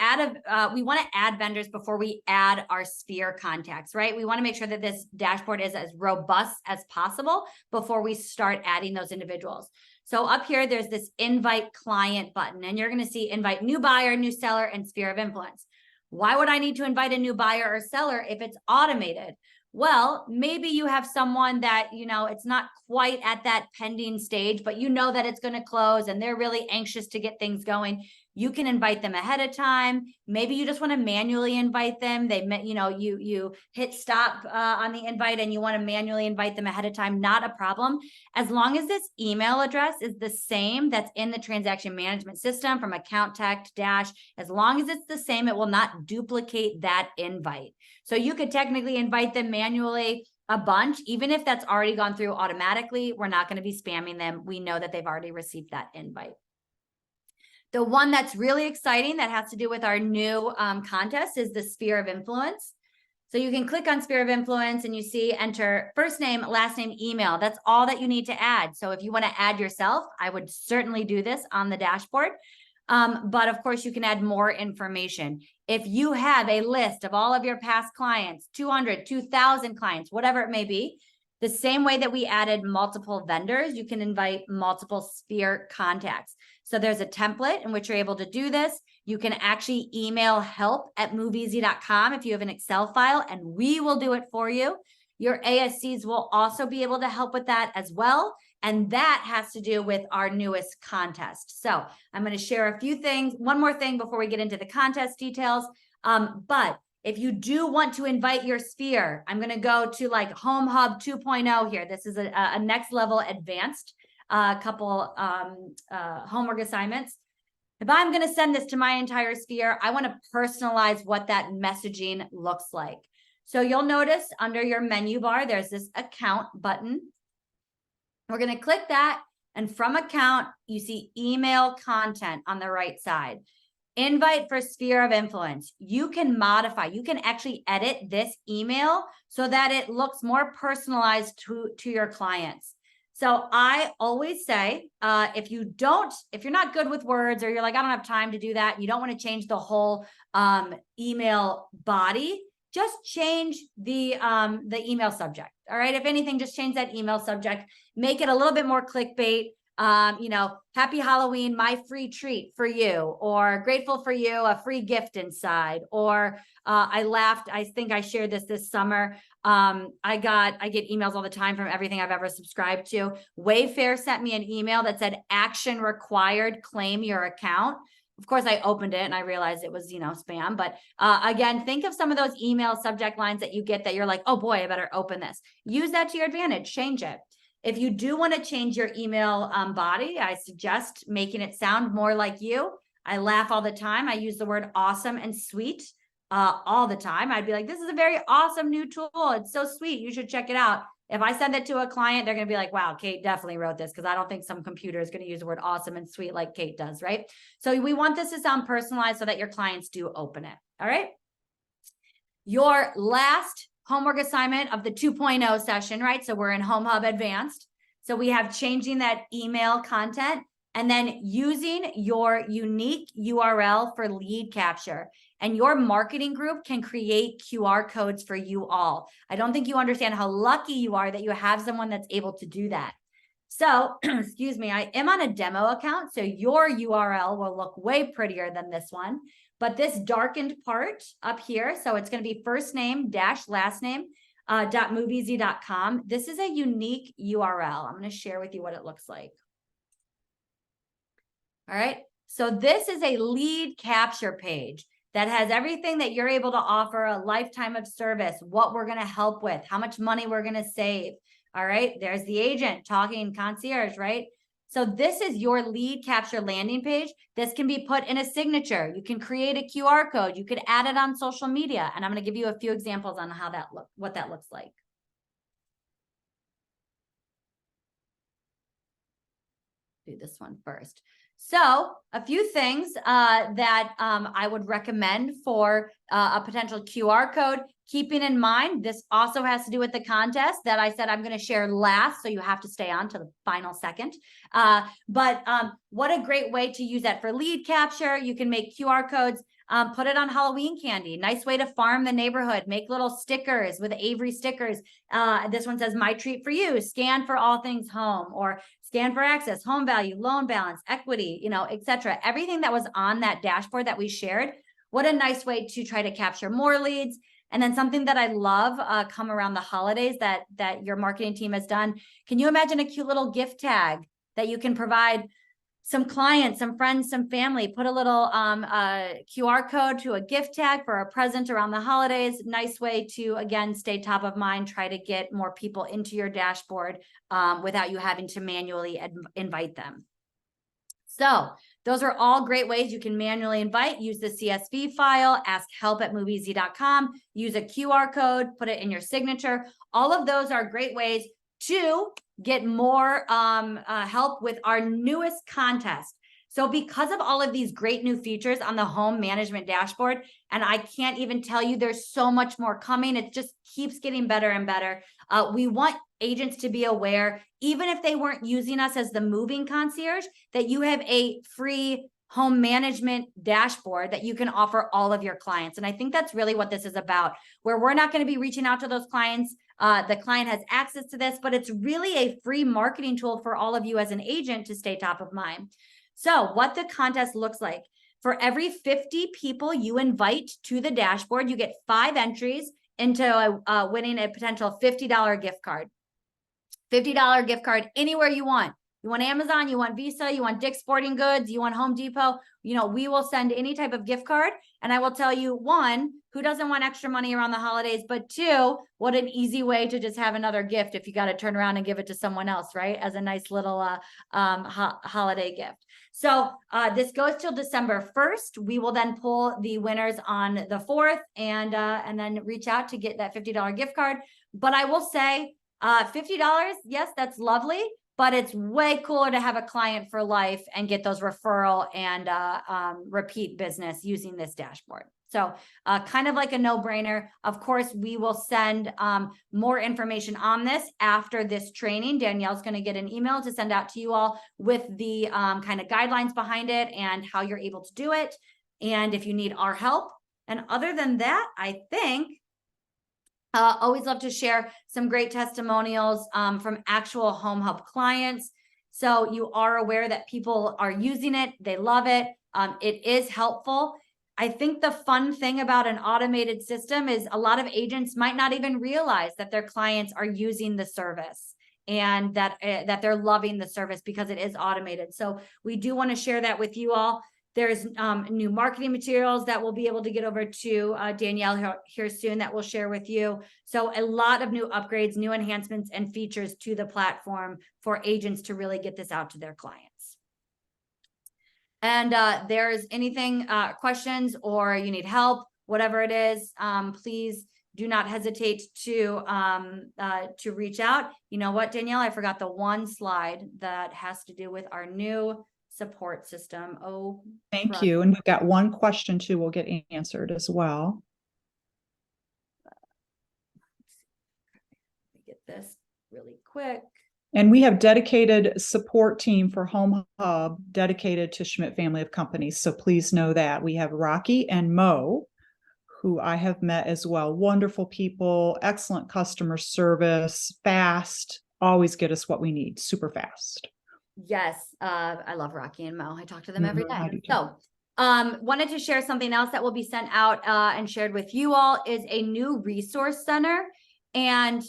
we want to add vendors before we add our sphere contacts, right? We want to make sure that this dashboard is as robust as possible before we start adding those individuals. So up here, there's this invite client button, and you're going to see invite new buyer, new seller, and sphere of influence. Why would I need to invite a new buyer or seller if it's automated? Well, maybe you have someone that, it's not quite at that pending stage, but you know that it's going to close and they're really anxious to get things going. You can invite them ahead of time. Maybe you just want to manually invite them. You hit stop on the invite and you want to manually invite them ahead of time. Not a problem. As long as this email address is the same that's in the transaction management system from account tech to dash, as long as it's the same, it will not duplicate that invite. So you could technically invite them manually a bunch, even if that's already gone through automatically. We're not going to be spamming them. We know that they've already received that invite. The one that's really exciting that has to do with our new contest is the sphere of influence. So you can click on sphere of influence and you see enter first name, last name, email. That's all that you need to add. So if you want to add yourself, I would certainly do this on the dashboard. But of course, you can add more information. If you have a list of all of your past clients, 200, 2,000 clients, whatever it may be, the same way that we added multiple vendors, you can invite multiple sphere contacts. So there's a template in which you're able to do this. You can actually email help@moveeasy.com if you have an Excel file, and we will do it for you. Your ASCs will also be able to help with that as well. And that has to do with our newest contest. So I'm going to share a few things, one more thing before we get into the contest details. But if you do want to invite your sphere, I'm going to go to like HomeHub 2.0 here. This is a next level advanced couple homework assignments. If I'm going to send this to my entire sphere, I want to personalize what that messaging looks like. So you'll notice under your menu bar, there's this account button. We're going to click that. And from account, you see email content on the right side. Invite for sphere of influence. You can modify, you can actually edit this email so that it looks more personalized to your clients. So I always say, if you're not good with words, or you're like, I don't have time to do that, you don't want to change the whole email body, just change the email subject. All right. If anything, just change that email subject, make it a little bit more clickbait. Happy Halloween, my free treat for you, or grateful for you, a free gift inside, or I laughed. I think I shared this summer. I get emails all the time from everything I've ever subscribed to. Wayfair sent me an email that said action required, claim your account. Of course, I opened it and I realized it was, spam. But again, think of some of those email subject lines that you get that you're like, oh boy, I better open this. Use that to your advantage, change it. If you do want to change your email body, I suggest making it sound more like you. I laugh all the time. I use the word awesome and sweet all the time. I'd be like, this is a very awesome new tool. It's so sweet. You should check it out. If I send it to a client, they're going to be like, wow, Kate definitely wrote this, because I don't think some computer is going to use the word awesome and sweet like Kate does, right? So we want this to sound personalized so that your clients do open it. All right. Your last homework assignment of the 2.0 session, right? So we're in HomeHub Advanced. So we have changing that email content and then using your unique URL for lead capture. And your marketing group can create QR codes for you all. I don't think you understand how lucky you are that you have someone that's able to do that. So, excuse me, I am on a demo account, so your URL will look way prettier than this one. But this darkened part up here, so it's going to be first name dash last name .moveeasy.com. This is a unique URL. I'm going to share with you what it looks like. All right. So this is a lead capture page that has everything that you're able to offer, a lifetime of service, what we're going to help with, how much money we're going to save. All right. There's the agent talking concierge, right? So this is your lead capture landing page. This can be put in a signature. You can create a QR code. You could add it on social media. And I'm going to give you a few examples on how that what that looks like. Do this one first. So a few things that I would recommend for a potential QR code, keeping in mind, this also has to do with the contest that I said I'm going to share last. So you have to stay on to the final second. But what a great way to use that for lead capture. You can make QR codes, put it on Halloween candy. Nice way to farm the neighborhood. Make little stickers with Avery stickers. This one says, my treat for you, scan for all things home, or scan for access, home value, loan balance, equity, etc. Everything that was on that dashboard that we shared. What a nice way to try to capture more leads. And then something that I love come around the holidays that your marketing team has done. Can you imagine a cute little gift tag that you can provide some clients, some friends, some family, put a little QR code to a gift tag for a present around the holidays. Nice way to, again, stay top of mind, try to get more people into your dashboard without you having to manually invite them. So those are all great ways you can manually invite. Use the CSV file, ask help@moveeasy.com, use a QR code, put it in your signature. All of those are great ways to get more help with our newest contest. So because of all of these great new features on the home management dashboard, and I can't even tell you, there's so much more coming. It just keeps getting better and better. We want agents to be aware, even if they weren't using us as the moving concierge, that you have a free home management dashboard that you can offer all of your clients. And I think that's really what this is about, where we're not going to be reaching out to those clients. The client has access to this, but it's really a free marketing tool for all of you as an agent to stay top of mind. So what the contest looks like: for every 50 people you invite to the dashboard, you get 5 entries into winning a potential $50 gift card. $50 gift card anywhere you want. You want Amazon, you want Visa, you want Dick's Sporting Goods, you want Home Depot, we will send any type of gift card. And I will tell you, 1, who doesn't want extra money around the holidays? But 2, what an easy way to just have another gift if you got to turn around and give it to someone else, right? As a nice little holiday gift. So this goes till December 1st. We will then pull the winners on the 4th and then reach out to get that $50 gift card. But I will say, $50, yes, that's lovely, but it's way cooler to have a client for life and get those referral and repeat business using this dashboard. So kind of like a no-brainer. Of course, we will send more information on this after this training. Danielle's going to get an email to send out to you all with the kind of guidelines behind it and how you're able to do it, and if you need our help. And other than that, I think always love to share some great testimonials from actual HomeHub clients. So you are aware that people are using it. They love it. It is helpful. I think the fun thing about an automated system is a lot of agents might not even realize that their clients are using the service and that they're loving the service because it is automated. So we do want to share that with you all. There's new marketing materials that we'll be able to get over to Danielle here soon that we'll share with you. So a lot of new upgrades, new enhancements, and features to the platform for agents to really get this out to their clients. And there's anything, questions, or you need help, whatever it is, please do not hesitate to reach out. You know what, Danielle? I forgot the one slide that has to do with our new support system. Oh, thank you. And we've got one question too we'll get answered as well. Let me get this really quick. And we have dedicated support team for HomeHub dedicated to Schmidt family of companies. So please know that. We have Rocky and Mo, who I have met as well. Wonderful people, excellent customer service, fast, always get us what we need, super fast. Yes, I love Rocky and Mo. I talk to them every I day. do too. So wanted to share something else that will be sent out and shared with you all is a new resource center. And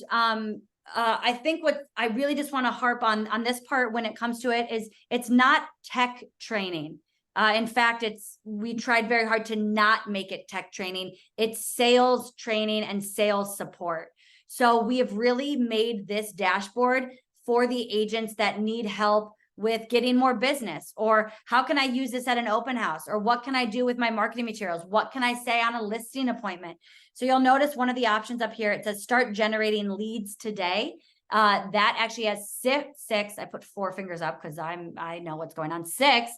I think what I really just want to harp on this part when it comes to it is it's not tech training. In fact, we tried very hard to not make it tech training. It's sales training and sales support. So we have really made this dashboard for the agents that need help with getting more business, or how can I use this at an open house, or what can I do with my marketing materials? What can I say on a listing appointment? So you'll notice one of the options up here, it says start generating leads today. That actually has six, I put 4 fingers up because I know what's going on, 6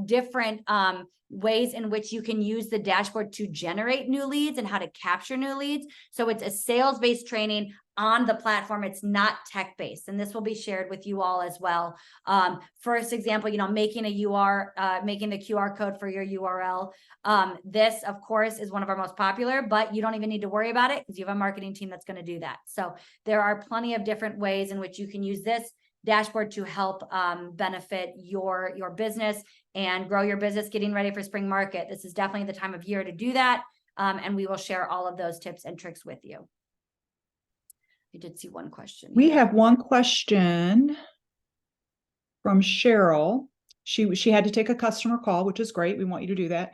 different ways in which you can use the dashboard to generate new leads and how to capture new leads. So it's a sales-based training on the platform. It's not tech-based, and this will be shared with you all as well. First example, making the QR code for your URL. This, of course, is one of our most popular, but you don't even need to worry about it because you have a marketing team that's going to do that. So there are plenty of different ways in which you can use this dashboard to help benefit your business and grow your business, getting ready for spring market. This is definitely the time of year to do that. And we will share all of those tips and tricks with you. I did see one question. We here. have one question from Cheryl. She had to take a customer call, which is great. We want you to do that.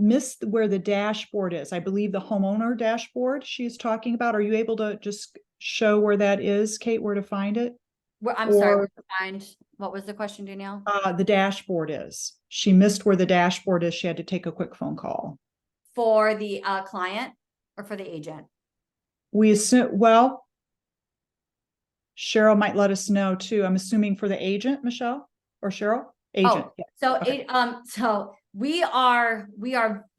Missed where the dashboard is. I believe the homeowner dashboard she's talking about. Are you able to just show where that is, Kate, where to find it? Well, I'm sorry, where to find, what was the question, Danielle? The dashboard is. She missed where the dashboard is. She had to take a quick phone call. For the client or for the agent? We assume, well, Cheryl might let us know too. I'm assuming for the agent, Michelle or Cheryl? Agent. Oh, yeah. so Okay. so we are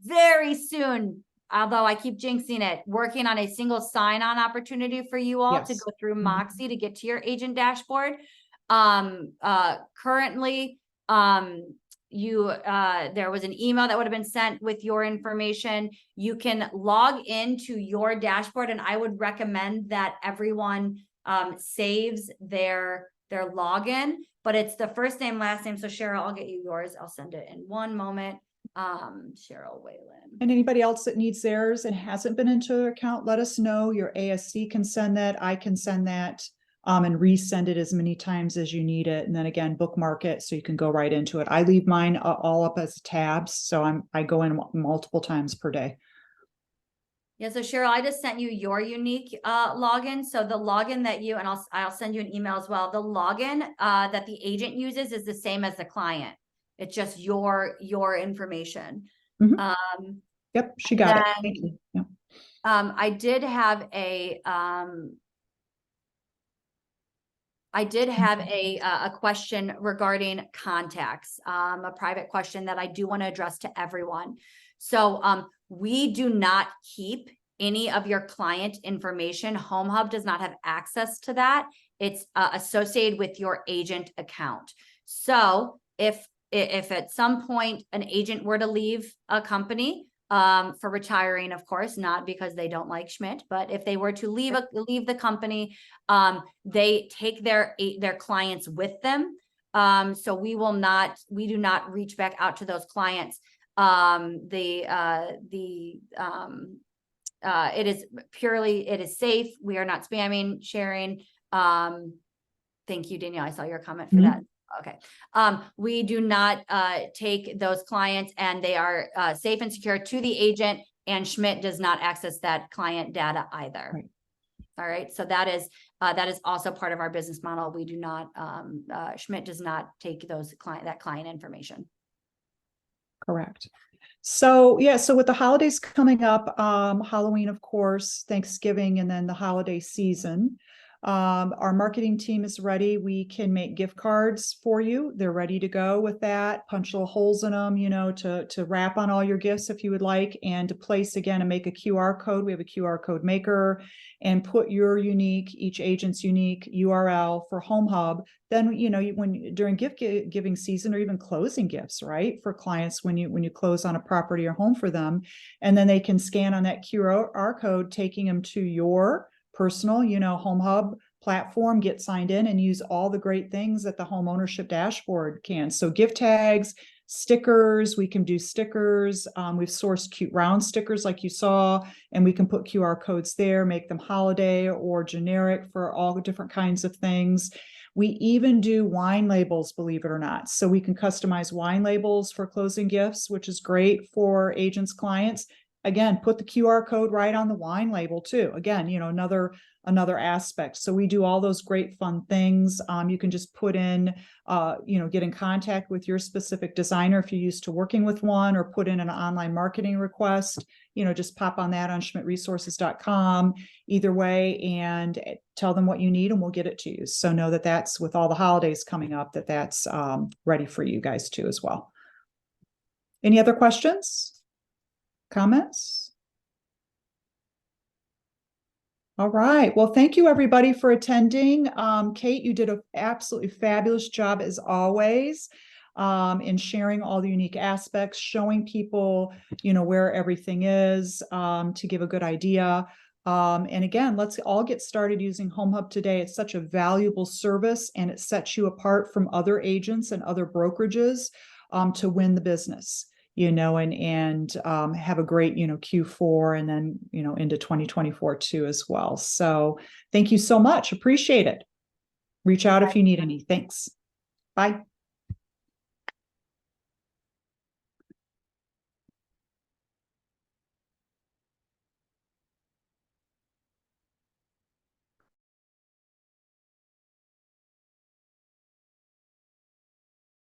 very soon, although I keep jinxing it, working on a single sign-on opportunity for you all to Yes. go through Mhm. Moxie to get to your agent dashboard. Currently, there was an email that would have been sent with your information. You can log into your dashboard, and I would recommend that everyone saves their login, but it's the first name, last name. So Cheryl, I'll get you yours. I'll send it in one moment. Cheryl Whalen. And anybody else that needs theirs and hasn't been into their account, let us know. Your ASC can send that. I can send that and resend it as many times as you need it. And then again, bookmark it so you can go right into it. I leave mine all up as tabs. So I go in multiple times per day. Yeah, so Cheryl, I just sent you your unique login. So the login that you, and I'll send you an email as well. The login that the agent uses is the same as the client. It's just your information. Mhm. Yep, she got it. Thank you. Yeah. I did have a question regarding contacts, a private question that I do want to address to everyone. So we do not keep any of your client information. HomeHub does not have access to that. It's associated with your agent account. So if at some point an agent were to leave a company, for retiring, of course, not because they don't like Schmidt, but if they were to leave the company, they take their clients with them. So we do not reach back out to those clients. It is safe. We are not spamming, sharing. Thank you, Danielle. I saw your comment for that. Okay. We do not take those clients, and they are safe and secure to the agent, and Schmidt does not access that client data either. Right. All right. So that is also part of our business model. We do not, Schmidt does not take that client information. Correct. So yeah, so with the holidays coming up, Halloween, of course, Thanksgiving, and then the holiday season, our marketing team is ready. We can make gift cards for you. They're ready to go with that. Punch little holes in them, to wrap on all your gifts if you would like, and to place again and make a QR code. We have a QR code maker, and put your each agent's unique URL for HomeHub. Then, when during gift giving season, or even closing gifts, right, for clients, when you close on a property or home for them, and then they can scan on that QR code, taking them to your personal, HomeHub platform, get signed in, and use all the great things that the home ownership dashboard can. So gift tags, stickers, we can do stickers. We've sourced cute round stickers like you saw, and we can put QR codes there, make them holiday or generic for all the different kinds of things. We even do wine labels, believe it or not. So we can customize wine labels for closing gifts, which is great for agents' clients. Again, put the QR code right on the wine label too. Again, another aspect. So we do all those great fun things. You can just put in, get in contact with your specific designer if you're used to working with one, or put in an online marketing request. Just pop on that on schmidtresources.com, either way, and tell them what you need, and we'll get it to you. So know that that's, with all the holidays coming up, that's ready for you guys too as well. Any other questions? Comments? All right. Well, thank you everybody for attending. Kate, you did an absolutely fabulous job as always, in sharing all the unique aspects, showing people, where everything is, to give a good idea. And again, let's all get started using HomeHub today. It's such a valuable service, and it sets you apart from other agents and other brokerages, to win the business. and have a great, Q4 and then, into 2024 too as well. So thank you so much. Appreciate it. Reach out if you need any. Thanks. Bye.